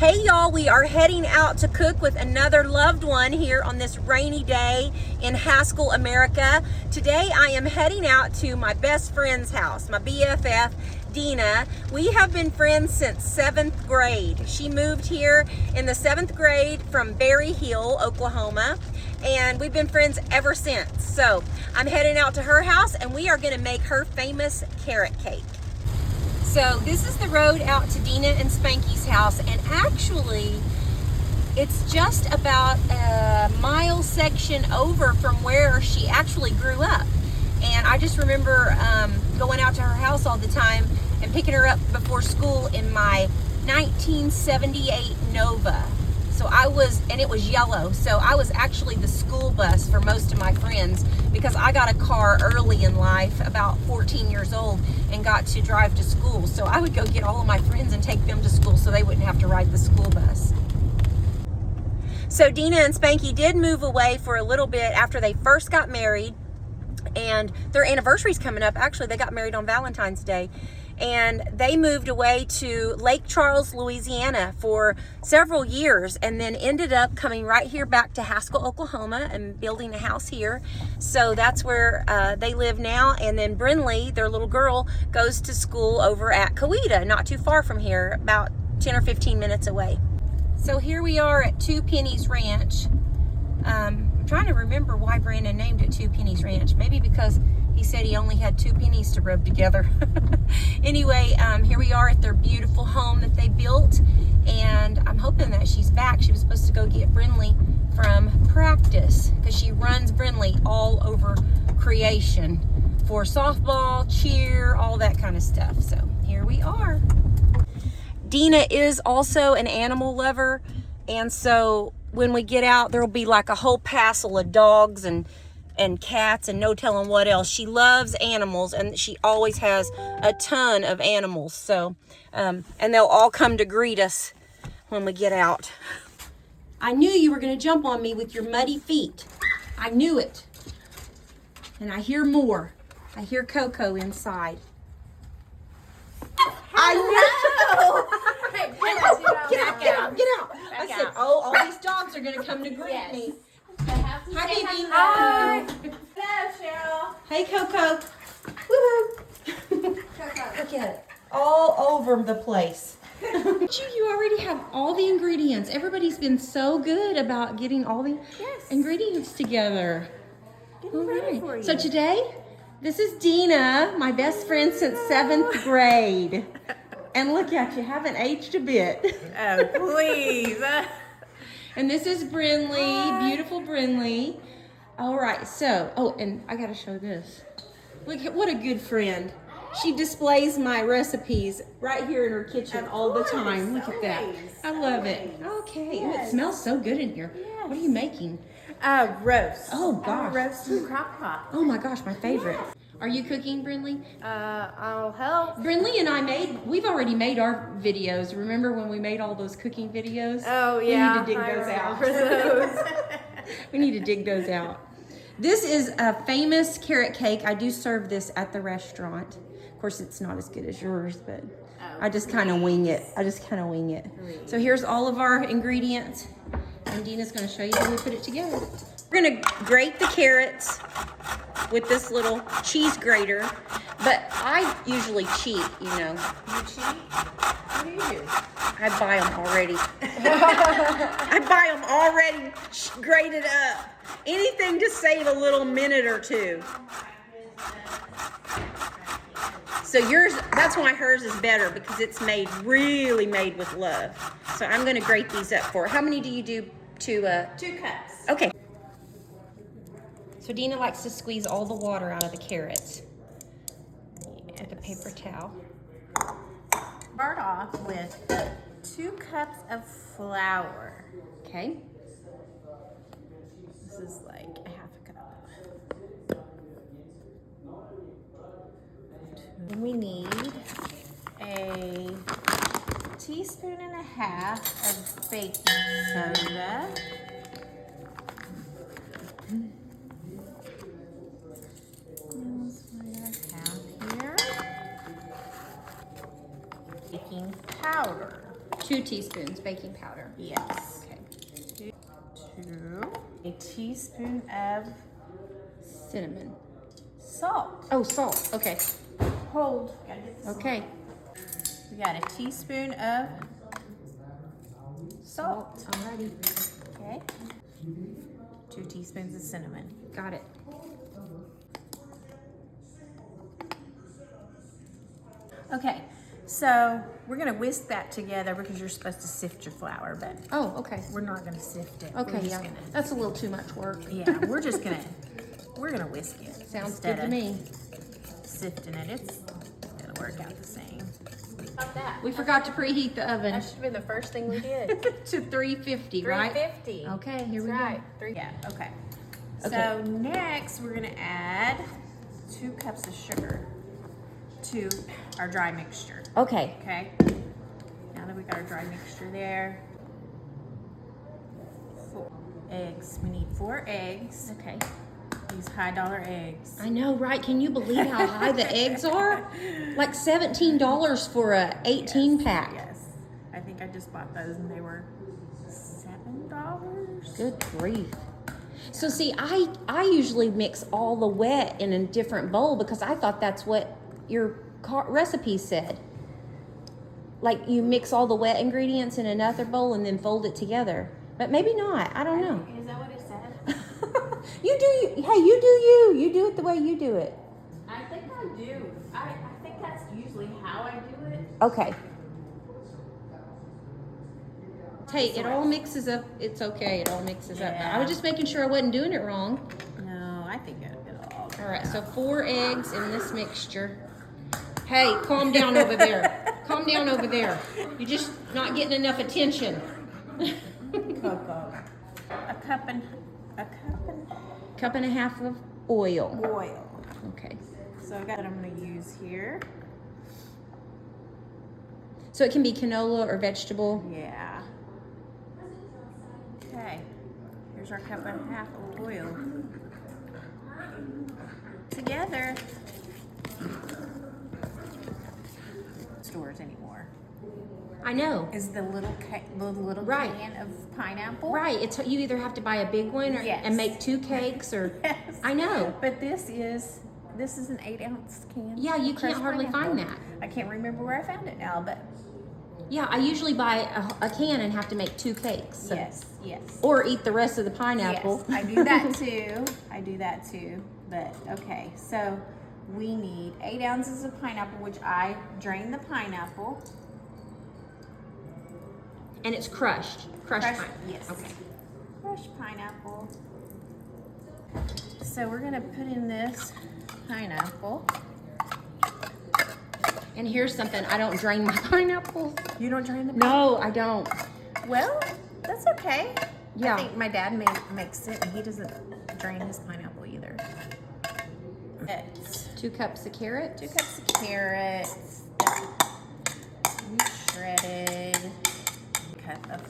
Hey y'all, we are heading out to cook with another loved one here on this rainy day in Haskell, America. Today I am heading out to my best friend's house, my BFF, Dina. We have been friends since 7th grade. She moved here in the 7th grade from Berry Hill, Oklahoma, and we've been friends ever since. So I'm heading out to her house and we are gonna make her famous carrot cake. So this is the road out to Dina and Spanky's house, and actually it's just about a mile section over from where she actually grew up. And I just remember going out to her house all the time and picking her up before school in my 1978 Nova. So and it was yellow, so I was actually the school bus for most of my friends because I got a car early in life, about 14 years old, and got to drive to school. So I would go get all of my friends and take them to school so they wouldn't have to ride the school bus. So Dina and Spanky did move away for a little bit after they first got married, and their anniversary's coming up. Actually, they got married on Valentine's Day. And they moved away to Lake Charles, Louisiana for several years and then ended up coming right here back to Haskell, Oklahoma and building a house here. So that's where they live now. And then Brinley, their little girl, goes to school over at Coweta, not too far from here, about 10 or 15 minutes away. So here we are at Two Pennies Ranch. I'm trying to remember why Brandon named it Two Pennies Ranch. Maybe because he said he only had 2 pennies to rub together. Anyway, here we are at their beautiful home that they built, and I'm hoping that she's back. She was supposed to go get Brinley from practice because she runs Brinley all over creation for softball, cheer, all that kind of stuff. So here we are. Dina is also an animal lover, and so when we get out, there'll be like a whole passel of dogs and cats and no telling what else. She loves animals, and she always has a ton of animals. So, and they'll all come to greet us when we get out. I knew you were going to jump on me with your muddy feet. I knew it. And I hear more. I hear Coco inside. I know. Hey, Get out. I said, oh, all these dogs are going to come to greet me. Hi, baby. Hi. Hello, Cheryl. Hey, Coco. Woohoo. Look at it. All over the place. You already have all the ingredients. Everybody's been so good about getting all the ingredients together. Getting ready for you. So today, this is Dina, my best friend since 7th grade. And look at you, haven't aged a bit. Oh, please. And this is Brinley, beautiful Brinley. All right, so, and I gotta show this. Look at what a good friend. She displays my recipes right here in her kitchen all the time. Look at that. I love it. Okay, Ooh, it smells so good in here. Yes. What are you making? Roast. Oh gosh. Roast in the crock pot. Oh my gosh, my favorite. Are you cooking, Brinley? I'll help. Brinley and I we've already made our videos. Remember when we made all those cooking videos? Oh, yeah. We need to dig those out. Those. We need to dig those out. This is a famous carrot cake. I do serve this at the restaurant. Of course, it's not as good as yours, but I just kind of wing it. So here's all of our ingredients, and Dina's going to show you how we put it together. We're going to grate the carrots with this little cheese grater, but I usually cheat, you know. You cheat? What do you do? I buy them already. I buy them already grated up. Anything to save a little minute or two. So that's why hers is better, because it's really made with love. So I'm going to grate these up for her. How many do you do? 2 cups. Okay. So Dina likes to squeeze all the water out of the carrots with a paper towel. Start off with 2 cups of flour. Okay. This is like a half a cup. Then we need a teaspoon and a half of baking soda. Here. Baking powder. 2 teaspoons baking powder. Yes. Okay. 2. A teaspoon of Cinnamon. salt. Oh, salt. Okay. Hold. Gotta get this. Okay. We got a teaspoon of salt. Alrighty. Okay. 2 teaspoons of cinnamon. Got it. Okay, so we're gonna whisk that together because you're supposed to sift your flour, but Oh, okay. we're not gonna sift it. Okay, We're just yeah. gonna, That's a little too much work. yeah, we're gonna whisk it. Sounds instead good to of me. Sifting it, it's gonna work out the same. About that. We forgot to preheat the oven That should have been the first thing we did. to 350, right? 350. Okay, here we go. Right. Yeah, okay. Okay. So next we're gonna add 2 cups of sugar to our dry mixture. Okay. Okay. Now that we got our dry mixture there. 4 eggs. We need 4 eggs. Okay. These $high eggs. I know, right? Can you believe how high the eggs are? Like $17 for a 18 pack. Yes. I think I just bought those and they were $7. Good grief. So see, I usually mix all the wet in a different bowl because I thought that's what your recipe said. Like you mix all the wet ingredients in another bowl and then fold it together. But maybe not. I don't know. Is that what it said? You do you. Hey, you do you. You do it the way you do it. I think I do. I think that's usually how I do it. Okay. Hey, it all mixes up. It's okay. It all mixes up. I was just making sure I wasn't doing it wrong. No, I think it'll all. All right, so 4 eggs in this mixture. Hey, calm down over there. Calm down over there. You're just not getting enough attention. Cocoa. A cup and Cup and a half of oil. oil. Okay. So I got what I'm going to use here. So it can be canola or vegetable. Yeah. Okay. Here's our cup and a half of oil. Together. Stores anymore. I know. Is the little Right. can of pineapple? Right. It's you either have to buy a big one or, Yes. and make 2 cakes or. Yes. I know. But this is an 8-ounce can. Yeah, you of can't crushed hardly pineapple. find that. I can't remember where I found it now, but Yeah, I usually buy a can and have to make 2 cakes. So. yes. Or eat the rest of the pineapple. Yes, I do that too. But okay, so we need 8 ounces of pineapple, which I drained the pineapple. And it's crushed. Crushed Crushed, pineapple. yes. Okay. Crushed pineapple. So we're gonna put in this pineapple. And here's something. I don't drain my pineapple. You don't drain the No, I don't. Well, that's okay. Yeah. I think my dad makes it, and he doesn't drain his pineapple either. It's 2 cups of carrots. 2 cups of carrots, shredded, cup of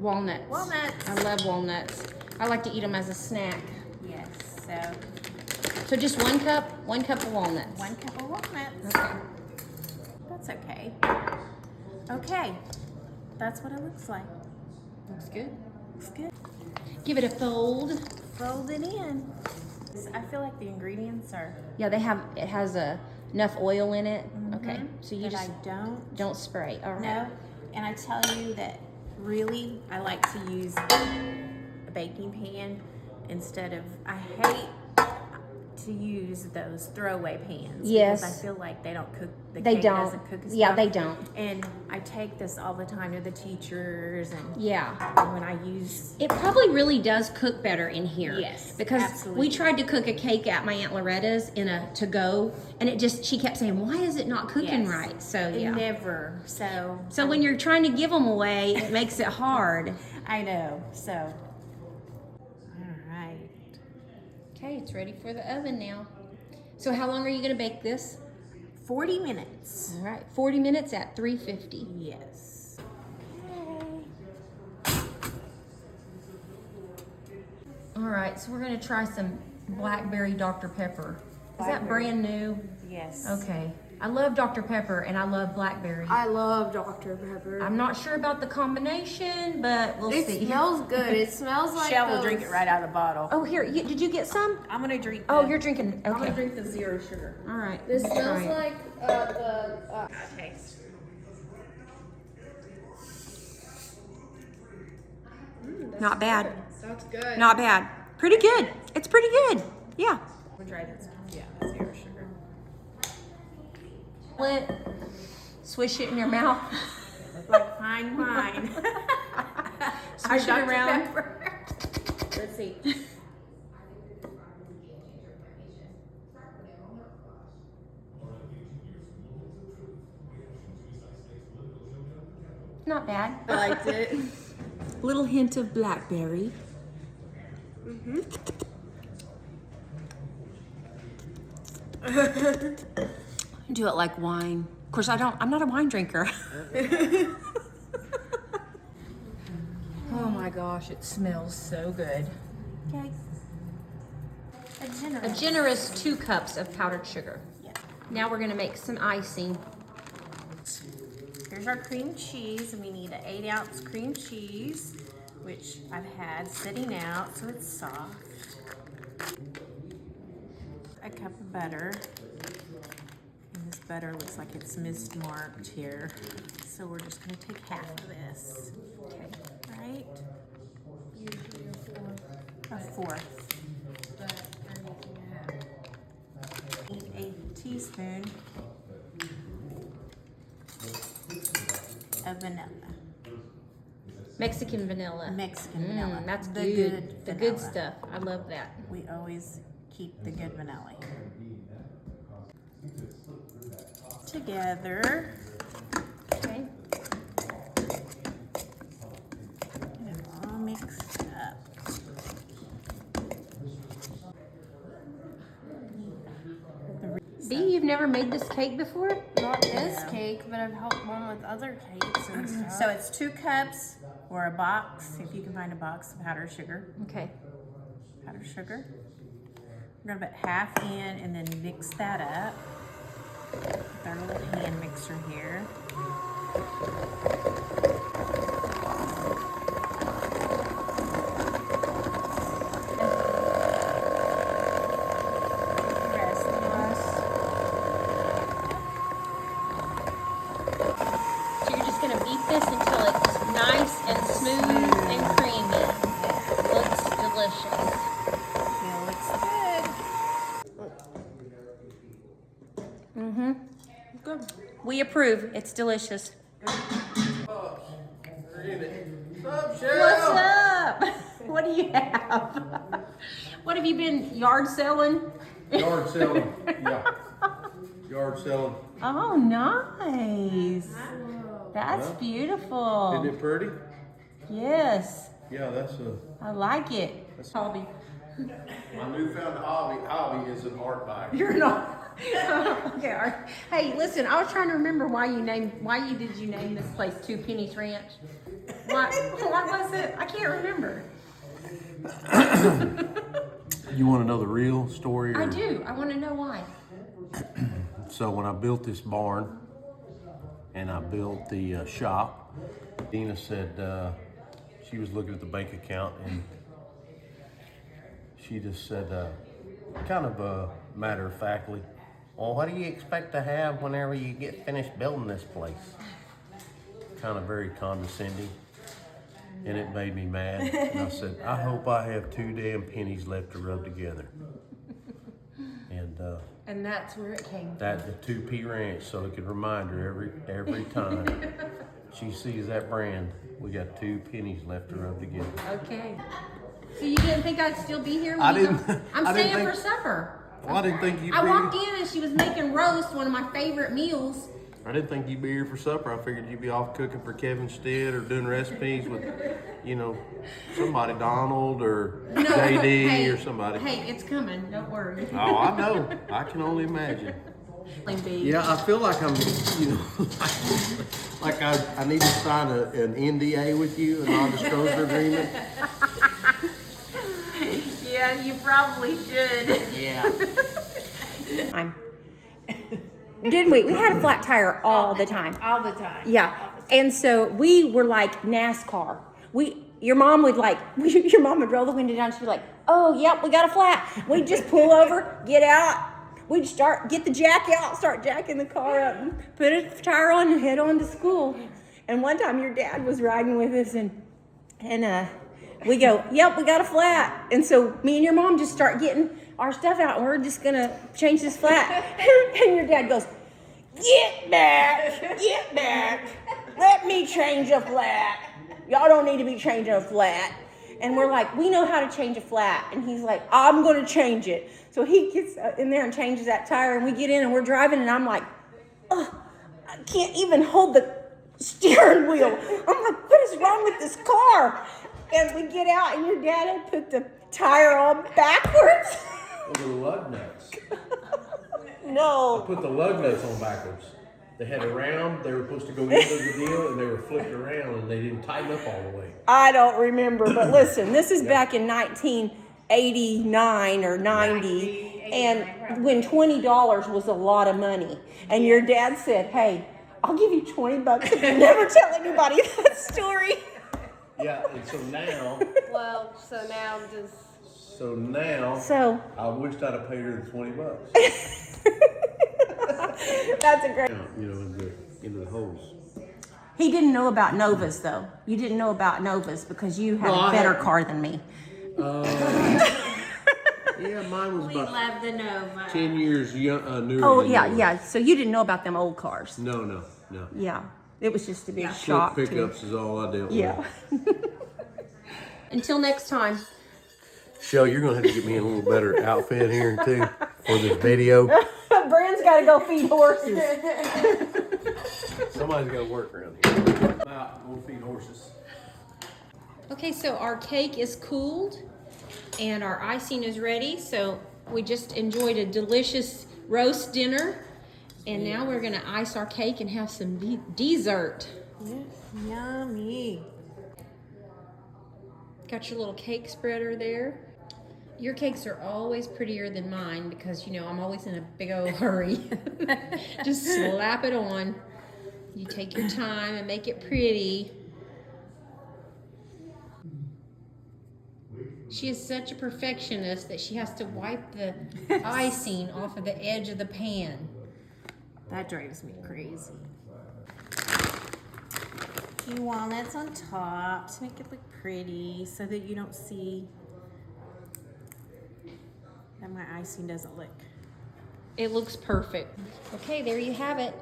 Walnuts. walnuts. I love walnuts. I like to eat them as a snack. Yes, so So just 1 cup of walnuts. 1 cup of walnuts. Okay. That's okay. Okay, that's what it looks like. Looks good. Looks good. Give it a fold. Fold it in. I feel like the ingredients are. Yeah, it has enough oil in it. Okay. So you But just I don't spray. All right. No, and I tell you that really I like to use a baking pan instead of, I hate to use those throwaway pans. Yes. Because I feel like they don't cook, the They cake don't. doesn't cook as Yeah, well. they don't. And I take this all the time to the teachers and Yeah. when I use, It probably really does cook better in here. Yes, Because absolutely. we tried to cook a cake at my Aunt Loretta's in a to-go, and she kept saying, why is it not cooking Yes. right? So, it yeah. never, so. So when you're trying to give them away, it makes it hard. I know, so. All right. Okay, it's ready for the oven now. So how long are you going to bake this? 40 minutes. All right, 40 minutes at 350. Yes. All right, so we're going to try some blackberry Dr. Pepper. Is that Blackberry. brand new? Yes. Okay. I love Dr. Pepper and I love blackberry. I love Dr. Pepper. I'm not sure about the combination, but we'll It see. smells good. It smells like Shell will those- drink it right out of the bottle. Oh, here, did you get some? I'm gonna drink. Oh, you're drinking. I'm gonna Okay. drink the zero sugar. All right. This let's smells try it. like the. Taste. Not bad. Sounds good. Not bad. Pretty good. It's pretty good. Yeah. We'll try this. Yeah, zero sugar. Let swish it in your mouth. Like fine wine. Swish it Dr. around. Pepper. Let's see. Not bad. I liked it. Little hint of blackberry. Do it like wine. Of course, I'm not a wine drinker. Oh my gosh, it smells so good. Okay. A generous 2 cups of powdered sugar. Yeah. Now we're gonna make some icing. Here's our cream cheese, and we need an 8-ounce cream cheese, which I've had sitting out so it's soft. A cup of butter. And this butter looks like it's mismarked here. So we're just gonna take half of this. Okay. Right? A fourth. Need a teaspoon of vanilla. Mexican vanilla. Mexican vanilla. That's The good. The good vanilla. stuff. I love that. We always keep the good vanilla. Together. Okay. Get it all mixed up. Bee, you've never made this cake before? Not this cake, but I've helped Mom with other cakes and stuff. So it's 2 cups or a box, if you can find a box of powdered sugar. Okay. Powdered sugar. We're gonna put half in and then mix that up with our little hand mixer here. Rest of us. So you're just gonna beat this until it's nice and smooth and creamy. Looks delicious. It looks good. Good. We approve. It's delicious. What's up? What do you have? What have you been yard selling? Yard selling, yeah. Yard selling. Oh, nice. That's Yeah. beautiful. Isn't it pretty? Yes, Yeah, that's I like it. Hobby. my newfound hobby is an art bag. You're not. Okay. all right. Hey, listen. I was trying to remember why you did you name this place Two Pennies Ranch? What was it? I can't remember. You want to know the real story? I do. I want to know why. So when I built this barn and I built the shop, Dina said she was looking at the bank account and she just said, kind of matter-of-factly, well, what do you expect to have whenever you get finished building this place? Kind of very condescending. And it made me mad. And I said, I hope I have 2 damn pennies left to rub together. And that's where it came from. that the 2P Ranch, so it could remind her every time she sees that brand, we got 2 pennies left to rub together. Okay. So you didn't think I'd still be here? I when you didn't- go- I'm I didn't staying think- for supper. Well, I didn't think you'd I be. walked in and she was making roast, one of my favorite meals. I didn't think you'd be here for supper. I figured you'd be off cooking for Kevin Stead or doing recipes with, somebody, Donald or JD Hey, or somebody. Hey, it's coming. Don't worry. Oh, I know. I can only imagine. Yeah, I feel like I'm, like I need to sign an NDA with you, a non-disclosure agreement. Yeah, you probably should. Yeah. Didn't we? We had a flat tire all the time. All the time. Yeah. And so we were like NASCAR. Your mom would roll the window down. She'd be like, oh, yep, we got a flat. We'd just pull over, get out. We'd get the jack out, start jacking the car up, and put a tire on and head on to school. And one time your dad was riding with us and we go, yep, we got a flat. And so me and your mom just start getting our stuff out and we're just gonna change this flat. And your dad goes, get back, let me change a flat. Y'all don't need to be changing a flat. And we're like, we know how to change a flat. And he's like, I'm gonna change it. So he gets in there and changes that tire and we get in and we're driving and I'm like, oh, I can't even hold the steering wheel. I'm like, what is wrong with this car? And we get out and your dad had put the tire on backwards. Those are lug nuts. No. I put the lug nuts on backwards. They had a round, they were supposed to go into the deal, and they were flipped around, and they didn't tighten up all the way. I don't remember, but listen, this is back in 1989 or 90, and when $20 was a lot of money. And your dad said, hey, I'll give you $20 if you never tell anybody that story. Yeah, and so now, Well, so now I wished I'd have paid her the $20. That's a great. You know, into the holes. He didn't know about Novas though. You didn't know about Novas because you had a better car than me. Yeah, mine was We about love the Nova. 10 years newer. Oh than yeah, yours. yeah. So you didn't know about them old cars. No. Yeah, it was just a big Flip shock. to me. pickups is all I dealt Yeah. with. Until next time. Shell, you're gonna have to get me a little better outfit here too for this video. Brand's got to go feed horses. Somebody's got to work around here. I'm out. We'll feed horses. Okay, so our cake is cooled and our icing is ready. So we just enjoyed a delicious roast dinner. And now we're gonna ice our cake and have some dessert. Yummy. Got your little cake spreader there. Your cakes are always prettier than mine because, you know, I'm always in a big old hurry. Just slap it on. You take your time and make it pretty. She is such a perfectionist that she has to wipe the icing off of the edge of the pan. That drives me crazy. Few walnuts on top to make it look pretty so that you don't see that my icing doesn't look. It looks perfect. Okay, there you have it.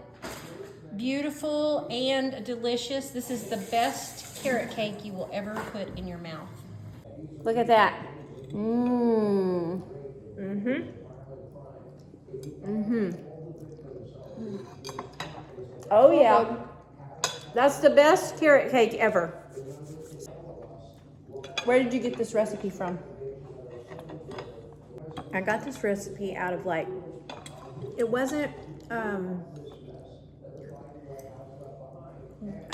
Beautiful and delicious. This is the best carrot cake you will ever put in your mouth. Look at that. Mmm. Mm-hmm. Mm-hmm. Oh yeah. That's the best carrot cake ever. Where did you get this recipe from? I got this recipe out of it wasn't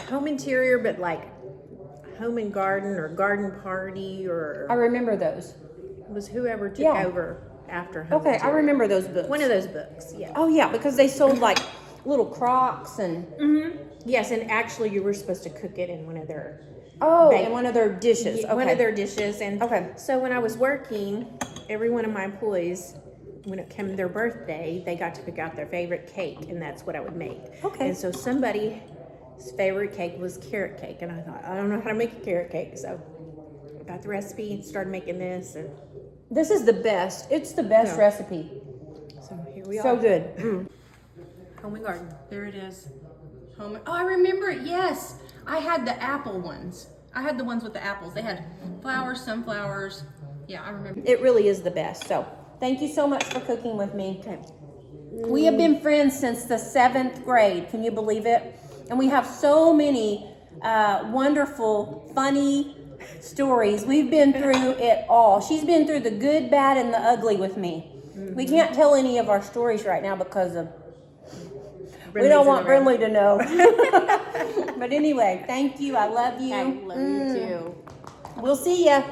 home interior, but home and garden or garden party or I remember those. it was whoever took Yeah. over after home Okay, I interior. remember those books. One of those books, yeah. Oh yeah, because they sold little crocks and Yes, and actually you were supposed to cook it in one of their in one of their dishes. one of their dishes. And Okay. so when I was working, every one of my employees, when it came to their birthday, they got to pick out their favorite cake, and that's what I would make. Okay. And so somebody's favorite cake was carrot cake, and I thought, I don't know how to make a carrot cake, so I got the recipe and started making this, and This is the best. It's the best Yeah. recipe. so here we So are. good. Home and garden. There it is. Oh, I remember it. Yes, I had the apple ones. I had the ones with the apples. They had flowers, sunflowers. Yeah, I remember. It really is the best. So thank you so much for cooking with me. Okay. We have been friends since the 7th grade. Can you believe it? And we have so many wonderful, funny stories. We've been through it all. She's been through the good, bad, and the ugly with me. We can't tell any of our stories right now because of we don't want Brinley to know. But anyway, thank you. I love you. I love you too. We'll see ya.